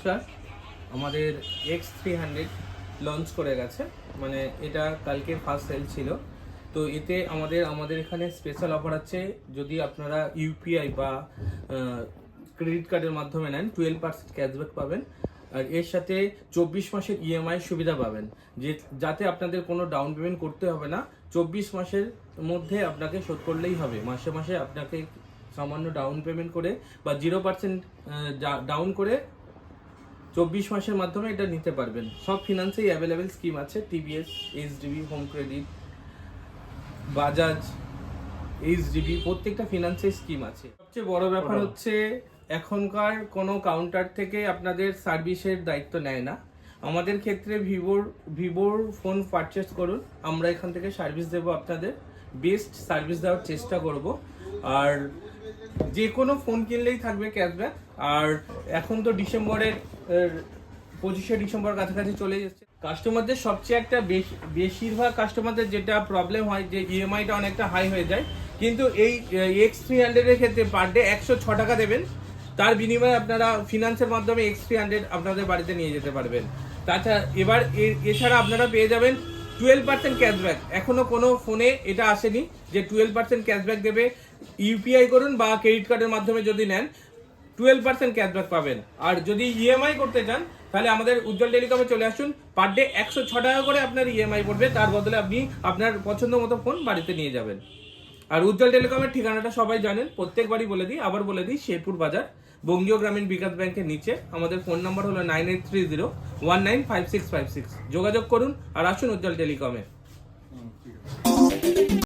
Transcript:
নমস্কার। আমাদের X300 launch করে গেছে, মানে এটা কালকে ফার্স্ট সেল ছিল। তো এতে আমাদের এখানে স্পেশাল অফার আছে। যদি আপনারা ইউপিআই বা ক্রেডিট কার্ডের মাধ্যমে নেন 12% ক্যাশব্যাক পাবেন। আর এর সাথে 24 মাসের ইএমআই সুবিধা পাবেন, যাতে আপনাদের কোনো ডাউন পেমেন্ট করতে হবে না। 24 মাসের মধ্যে আপনাকে শোধ করলেই হবে। মাসে মাসে আপনাকে সামান্য ডাউন পেমেন্ট করে বা 0% ডাউন করে 24 মাসের মাধ্যমে এটা নিতে পারবেন। সব ফিনান্সেই অ্যাভেলেবেল স্কিম আছে। TVS, HDB, home credit, Bajaj, HDB, প্রত্যেকটা ফিনান্সের স্কিম আছে। সবচেয়ে বড় ব্যাপার হচ্ছে এখনকার কোনো কাউন্টার থেকে আপনাদের সার্ভিসের দায়িত্ব নেয় না। আমাদের ক্ষেত্রে ভিভোর ফোন পারচেস করুন, আমরা এখান থেকে সার্ভিস দেবো, আপনাদের বেস্ট সার্ভিস দেওয়ার চেষ্টা করব। আর যে কোনো ফোন কিনলেই থাকবে ক্যাশব্যাক। আর এখন তো ডিসেম্বরের 25শে ডিসেম্বর কাছাকাছি চলে যাচ্ছে। কাস্টমারদের সবচেয়ে একটা বেশিরভাগ কাস্টমারদের যেটা প্রবলেম হয় যে ইএমআইটা অনেকটা হাই হয়ে যায়, কিন্তু এই X300 এর ক্ষেত্রে পার ডে 106 টাকা দেবেন, তার বিনিময়ে আপনারা ফিনান্সের মাধ্যমে X300 আপনাদের বাড়িতে নিয়ে যেতে পারবেন। তাছাড়া এছাড়া আপনারা পেয়ে যাবেন 12% ক্যাশব্যাক। এখনো কোনো ফোনে এটা আসেনি যে 12% ক্যাশব্যাক দেবে। ইউপিআই করুন বা ক্রেডিট কার্ডের মাধ্যমে যদি নেন 12% ক্যাশব্যাক পাবেন। আর যদি ইএমআই করতে চান তাহলে আমাদের উজ্জ্বল টেলিকমে চলে আসুন। পার ডে 106 টাকা করে আপনার ইএমআই পড়বে, তার বদলে আপনি আপনার পছন্দ মতো ফোন বাড়িতে নিয়ে যাবেন। আর উজ্জ্বল টেলিকমের ঠিকানাটা সবাই জানেন, প্রত্যেকবারই বলে দিই, আবার বলে দিই, শেরপুর বাজার, বঙ্গীয় গ্রামীণ বিকাশ ব্যাংকের নিচে। আমাদের ফোন নাম্বার হলো 9830195656। যোগাযোগ করুন আর আসুন উজ্জ্বল টেলিকমে।